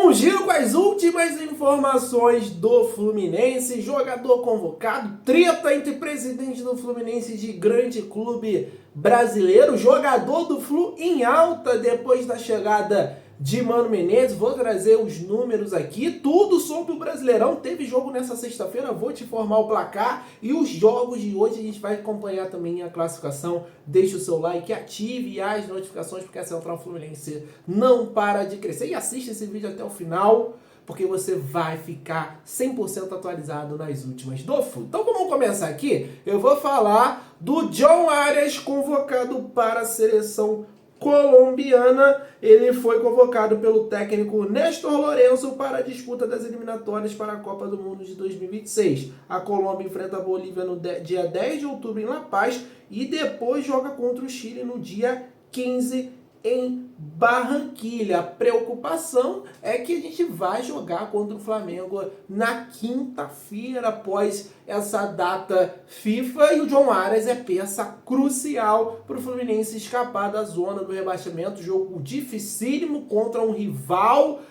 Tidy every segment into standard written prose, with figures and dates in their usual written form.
Um giro com as últimas informações do Fluminense, jogador convocado, treta entre presidente do Fluminense de grande clube brasileiro, jogador do Flu em alta depois da chegada de Mano Menezes. Vou trazer os números aqui, tudo sobre o Brasileirão. Teve jogo nessa sexta-feira, vou te informar o placar e os jogos de hoje. A gente vai acompanhar também a classificação. Deixe o seu like, ative as notificações, porque a Central Fluminense não para de crescer. E assista esse vídeo até o final, porque você vai ficar 100% atualizado nas últimas do Flu. Então vamos começar aqui. Eu vou falar do John Arias, convocado para a seleção colombiana. Ele foi convocado pelo técnico Néstor Lorenzo para a disputa das eliminatórias para a Copa do Mundo de 2026. A Colômbia enfrenta a Bolívia no dia 10 de outubro em La Paz e depois joga contra o Chile no dia 15 em Barranquilha. A preocupação é que a gente vai jogar contra o Flamengo na quinta-feira, após essa data FIFA, e o John Arias é peça crucial para o Fluminense escapar da zona do rebaixamento. Jogo dificílimo contra um rival,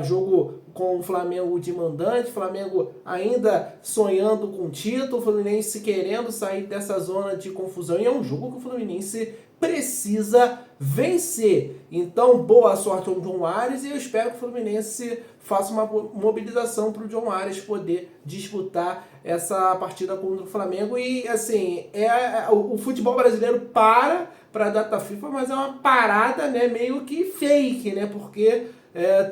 jogo com o Flamengo de mandante, Flamengo ainda sonhando com o título, o Fluminense querendo sair dessa zona de confusão, e é um jogo que o Fluminense precisa vencer. Então, boa sorte ao John Arias, e eu espero que o Fluminense faça uma mobilização para o John Arias poder disputar essa partida contra o Flamengo. E assim, o futebol brasileiro para a data FIFA, mas é uma parada, né, meio que fake, né, porque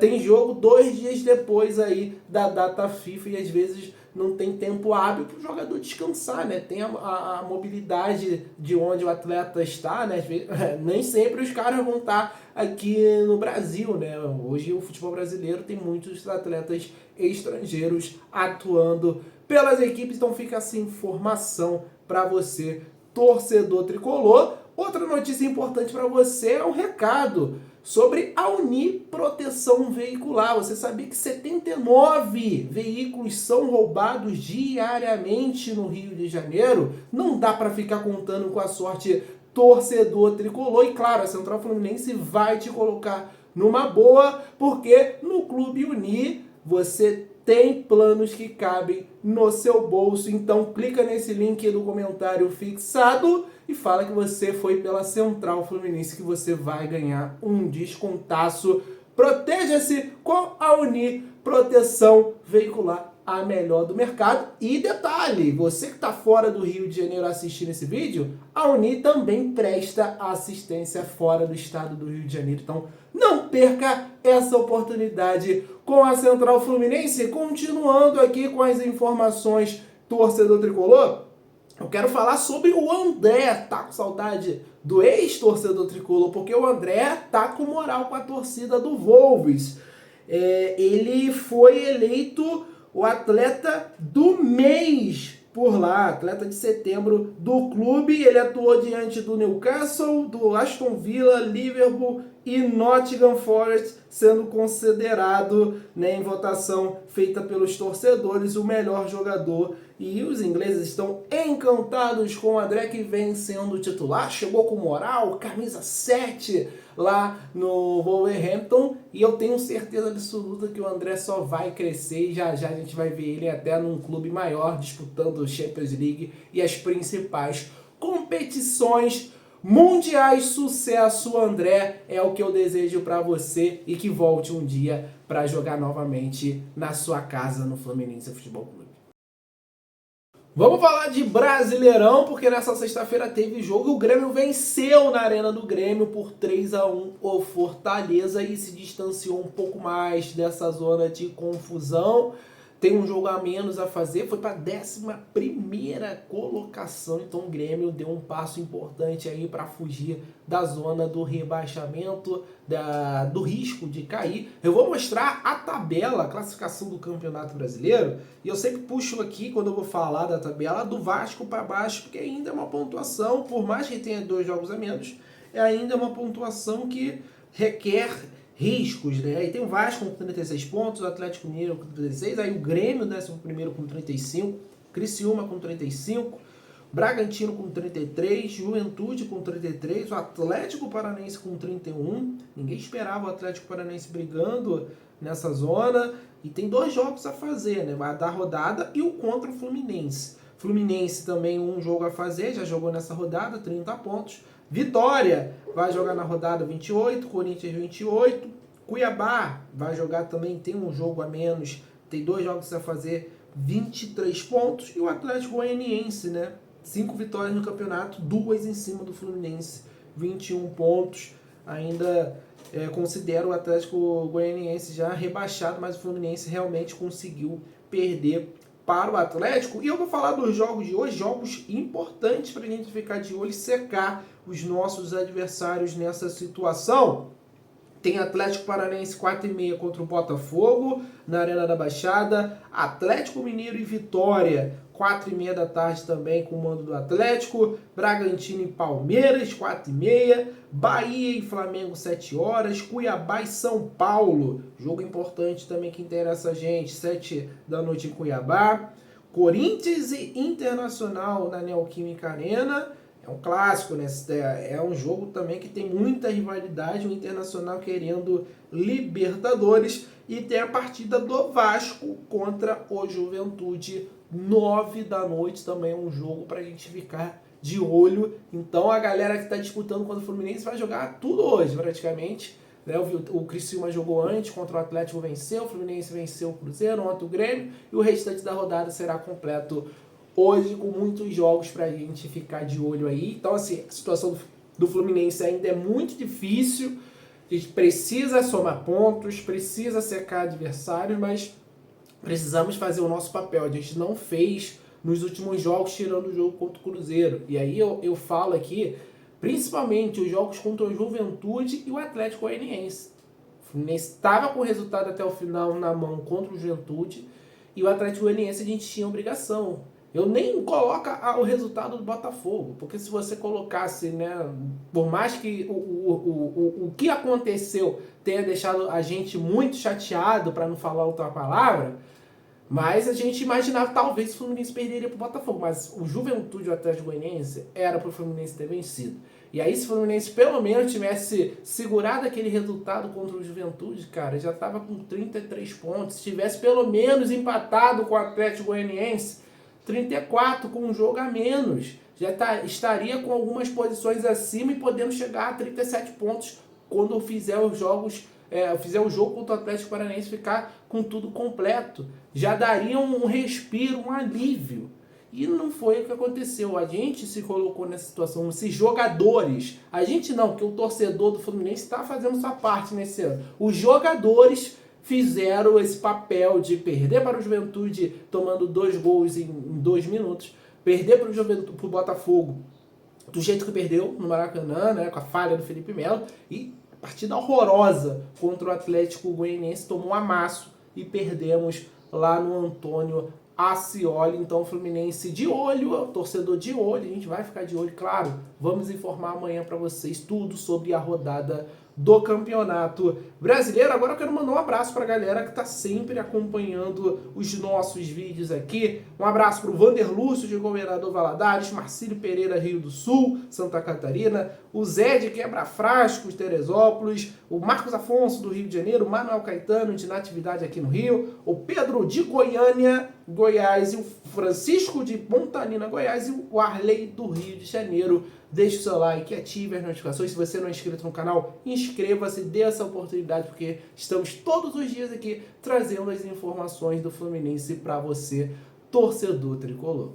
tem jogo 2 dias depois aí da data FIFA e às vezes não tem tempo hábil para o jogador descansar, né? Tem a mobilidade de onde o atleta está, né? Nem sempre os caras vão estar aqui no Brasil, né? Hoje o futebol brasileiro tem muitos atletas estrangeiros atuando pelas equipes, então fica essa informação para você, torcedor tricolor. Outra notícia importante para você é um recado sobre a Uni Proteção Veicular. Você sabia que 79 veículos são roubados diariamente no Rio de Janeiro? Não dá para ficar contando com a sorte, torcedor tricolor. E claro, a Central Fluminense vai te colocar numa boa, porque no Clube Uni você tem planos que cabem no seu bolso. Então clica nesse link do comentário fixado e fala que você foi pela Central Fluminense, que você vai ganhar um descontaço. Proteja-se com a Uni Proteção Veicular, a melhor do mercado. E detalhe, você que está fora do Rio de Janeiro assistindo esse vídeo, a Uni também presta assistência fora do estado do Rio de Janeiro. Então não perca essa oportunidade com a Central Fluminense. Continuando aqui com as informações, torcedor tricolor, eu quero falar sobre o André. Tá com saudade do ex-torcedor tricolor, porque o André tá com moral com a torcida do Wolves. Ele foi eleito o atleta do mês por lá, atleta de setembro do clube. Ele atuou diante do Newcastle, do Aston Villa, Liverpool e Nottingham Forest, sendo considerado, né, em votação feita pelos torcedores, o melhor jogador. E os ingleses estão encantados com o André, que vem sendo titular, chegou com moral, camisa 7 lá no Wolverhampton, e eu tenho certeza absoluta que o André só vai crescer, e já já a gente vai ver ele até num clube maior, disputando o Champions League e as principais competições mundiais. Sucesso, André, é o que eu desejo para você, e que volte um dia para jogar novamente na sua casa no Fluminense Futebol Clube. Vamos falar de Brasileirão, porque nessa sexta-feira teve jogo e o Grêmio venceu na Arena do Grêmio por 3-1 o Fortaleza e se distanciou um pouco mais dessa zona de confusão. Tem um jogo a menos a fazer, foi para a 11ª colocação, então o Grêmio deu um passo importante aí para fugir da zona do rebaixamento, do risco de cair. Eu vou mostrar a tabela, a classificação do Campeonato Brasileiro, e eu sempre puxo aqui, quando eu vou falar da tabela, do Vasco para baixo, porque ainda é uma pontuação, por mais que tenha 2 jogos a menos, é ainda uma pontuação que requer riscos, né? Aí tem o Vasco com 36 pontos, o Atlético Mineiro com 36, aí o Grêmio 11º com 35, Criciúma com 35, Bragantino com 33, Juventude com 33, o Atlético Paranaense com 31. Ninguém esperava o Atlético Paranaense brigando nessa zona. E tem 2 jogos a fazer, né? Vai dar rodada e o contra o Fluminense. Fluminense também um jogo a fazer, já jogou nessa rodada, 30 pontos. Vitória vai jogar na rodada 28, Corinthians 28. Cuiabá vai jogar também, tem um jogo a menos, tem 2 jogos a fazer, 23 pontos. E o Atlético Goianiense, né? 5 vitórias no campeonato, 2 em cima do Fluminense, 21 pontos. Ainda considero o Atlético Goianiense já rebaixado, mas o Fluminense realmente conseguiu perder para o Atlético. E eu vou falar dos jogos de hoje, jogos importantes para a gente ficar de olho e secar os nossos adversários nessa situação. Tem Atlético Paranaense 4h30 contra o Botafogo, na Arena da Baixada. Atlético Mineiro e Vitória, 4h30 da tarde também, com o mando do Atlético. Bragantino e Palmeiras, 4h30. Bahia e Flamengo, 7 horas. Cuiabá e São Paulo, jogo importante também que interessa a gente, 7 da noite em Cuiabá. Corinthians e Internacional na Neoquímica Arena. É um clássico, né? É um jogo também que tem muita rivalidade, o Internacional querendo Libertadores. E tem a partida do Vasco contra o Juventude, 9 da noite, também é um jogo para a gente ficar de olho. Então a galera que está disputando contra o Fluminense vai jogar tudo hoje, praticamente. Né? O Criciúma jogou antes, contra o Atlético venceu, o Fluminense venceu o Cruzeiro, ontem o Grêmio, e o restante da rodada será completo hoje, com muitos jogos pra gente ficar de olho aí. Então, assim, a situação do Fluminense ainda é muito difícil. A gente precisa somar pontos, precisa secar adversários, mas precisamos fazer o nosso papel. A gente não fez nos últimos jogos, tirando o jogo contra o Cruzeiro. E aí eu falo aqui, principalmente os jogos contra o Juventude e o Atlético Goianiense. O Fluminense estava com o resultado até o final na mão contra o Juventude, e o Atlético Goianiense a gente tinha obrigação. Eu nem coloco o resultado do Botafogo, porque se você colocasse, né, por mais que o que aconteceu tenha deixado a gente muito chateado, para não falar outra palavra, mas a gente imaginava talvez o Fluminense perderia para o Botafogo, mas o Juventude e o Atlético Goianiense era para o Fluminense ter vencido. E aí se o Fluminense pelo menos tivesse segurado aquele resultado contra o Juventude, cara, já estava com 33 pontos. Se tivesse pelo menos empatado com o Atlético Goianiense, 34 com um jogo a menos, já estaria com algumas posições acima e podendo chegar a 37 pontos quando fizer os jogos, fizer o jogo contra o Atlético Paranaense, ficar com tudo completo. Já daria um respiro, um alívio. E não foi o que aconteceu. A gente se colocou nessa situação, esses jogadores. A gente não, porque o torcedor do Fluminense está fazendo sua parte nesse ano. Os jogadores fizeram esse papel de perder para o Juventude tomando 2 gols em 2 minutos, perder para o Botafogo do jeito que perdeu no Maracanã, né, com a falha do Felipe Melo, e partida horrorosa contra o Atlético Goianiense, tomou um amasso e perdemos lá no Antônio Ascioli. Então o Fluminense de olho, o torcedor de olho, a gente vai ficar de olho, claro, vamos informar amanhã para vocês tudo sobre a rodada do Campeonato Brasileiro. Agora eu quero mandar um abraço para a galera que está sempre acompanhando os nossos vídeos aqui. Um abraço para o Vander Lúcio, de Governador Valadares, Marcílio Pereira, Rio do Sul, Santa Catarina, o Zé de Quebra Frascos, Teresópolis, o Marcos Afonso, do Rio de Janeiro, o Manuel Caetano, de Natividade aqui no Rio, o Pedro de Goiânia, Goiás, e o Francisco de Pontalina, Goiás, e o Arley do Rio de Janeiro. Deixe o seu like, ative as notificações. Se você não é inscrito no canal, inscreva-se, dê essa oportunidade, porque estamos todos os dias aqui trazendo as informações do Fluminense para você, torcedor tricolor.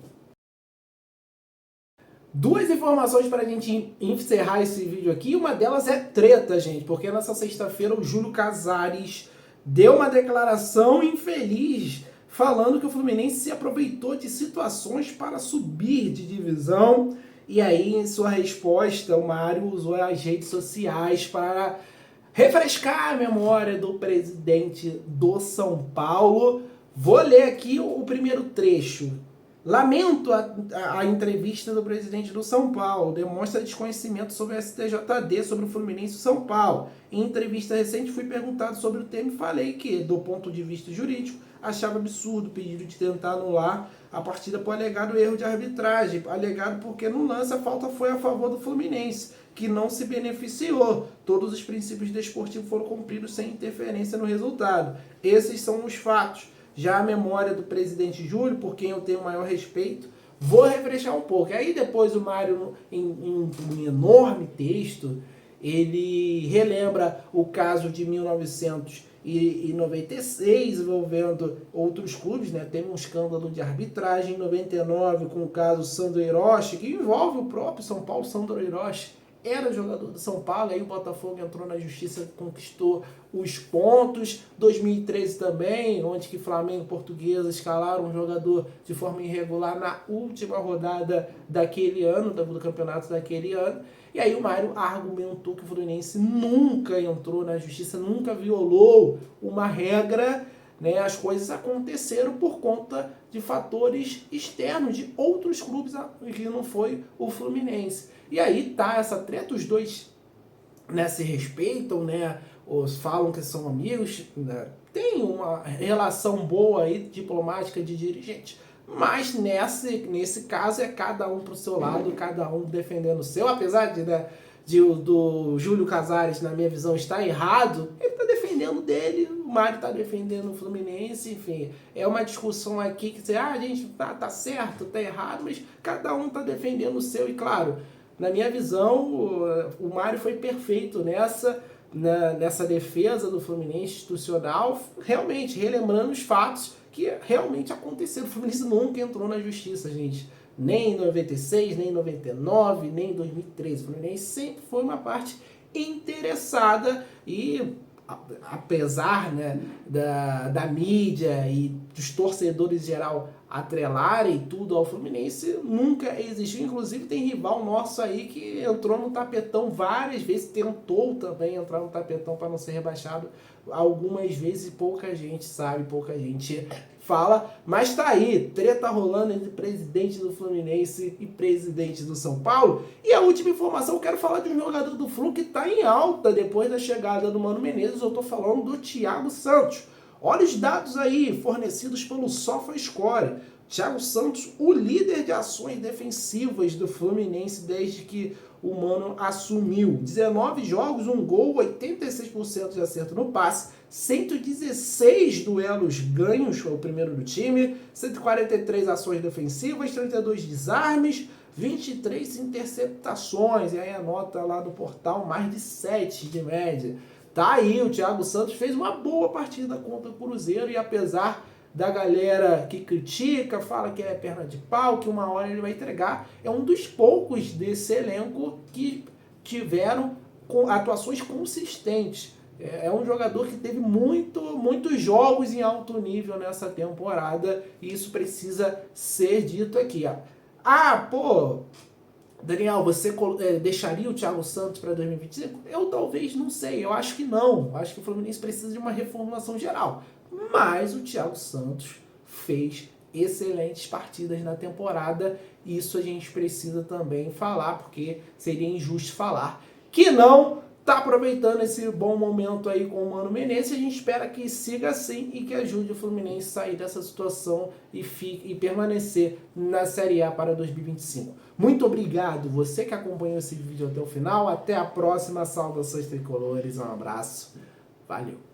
2 informações para a gente encerrar esse vídeo aqui. Uma delas é treta, gente, porque nessa sexta-feira o Júlio Casares deu uma declaração infeliz falando que o Fluminense se aproveitou de situações para subir de divisão. E aí, em sua resposta, o Mário usou as redes sociais para refrescar a memória do presidente do São Paulo. Vou ler aqui o primeiro trecho. Lamento a entrevista do presidente do São Paulo, demonstra desconhecimento sobre o STJD, sobre o Fluminense e São Paulo. Em entrevista recente fui perguntado sobre o tema e falei que, do ponto de vista jurídico, achava absurdo o pedido de tentar anular a partida por alegado erro de arbitragem, alegado porque no lance a falta foi a favor do Fluminense, que não se beneficiou. Todos os princípios desportivos foram cumpridos sem interferência no resultado. Esses são os fatos. Já a memória do presidente Júlio, por quem eu tenho maior respeito, vou refrescar um pouco. Aí depois o Mário, em um enorme texto, ele relembra o caso de 1996 envolvendo outros clubes, né? Teve um escândalo de arbitragem em 99 com o caso Sandro Hiroshi, que envolve o próprio São Paulo. Sandro Hiroshi era jogador do São Paulo, aí o Botafogo entrou na justiça e conquistou os pontos. 2013 também, onde que Flamengo e Portuguesa escalaram um jogador de forma irregular na última rodada daquele ano, do campeonato daquele ano. E aí o Mário argumentou que o Fluminense nunca entrou na justiça, nunca violou uma regra, né? As coisas aconteceram por conta de fatores externos de outros clubes que não foi o Fluminense. E aí tá essa treta, os dois, né, se respeitam, né, falam que são amigos, né, tem uma relação boa aí, diplomática de dirigente. Mas nesse caso é cada um pro seu lado, cada um defendendo o seu, apesar de, né, do Júlio Casares, na minha visão, estar errado, ele está defendendo dele, o Mário está defendendo o Fluminense, enfim. É uma discussão aqui que a gente tá certo, tá errado, mas cada um está defendendo o seu. E claro, na minha visão, o Mário foi perfeito nessa defesa do Fluminense institucional, realmente relembrando os fatos que realmente aconteceram. O Fluminense nunca entrou na justiça, gente. Nem em 96, nem em 99, nem em 2013. O Fluminense sempre foi uma parte interessada e, apesar, né, da mídia e dos torcedores em geral atrelarem tudo ao Fluminense, nunca existiu. Inclusive tem rival nosso aí que entrou no tapetão várias vezes, tentou também entrar no tapetão para não ser rebaixado algumas vezes e pouca gente sabe, pouca gente fala, mas tá aí, treta rolando entre presidente do Fluminense e presidente do São Paulo. E a última informação, eu quero falar de um jogador do Flu que tá em alta depois da chegada do Mano Menezes. Eu tô falando do Thiago Santos. Olha os dados aí fornecidos pelo SofaScore. Thiago Santos, o líder de ações defensivas do Fluminense desde que o Mano assumiu. 19 jogos, 1 gol, 86% de acerto no passe, 116 duelos ganhos, foi o primeiro do time, 143 ações defensivas, 32 desarmes, 23 interceptações, e aí a nota lá do portal, mais de 7 de média. Tá aí, o Thiago Santos fez uma boa partida contra o Cruzeiro, e apesar da galera que critica, fala que é perna de pau, que uma hora ele vai entregar, é um dos poucos desse elenco que tiveram atuações consistentes. É um jogador que teve muitos jogos em alto nível nessa temporada, e isso precisa ser dito aqui. Pô, Daniel, você deixaria o Thiago Santos para 2025? Eu talvez não sei, eu acho que não. Acho que o Fluminense precisa de uma reformulação geral. Mas o Thiago Santos fez excelentes partidas na temporada. Isso a gente precisa também falar, porque seria injusto falar que não está aproveitando esse bom momento aí com o Mano Menezes. A gente espera que siga assim e que ajude o Fluminense a sair dessa situação e permanecer na Série A para 2025. Muito obrigado, você que acompanhou esse vídeo até o final. Até a próxima. Saudações tricolores, um abraço. Valeu.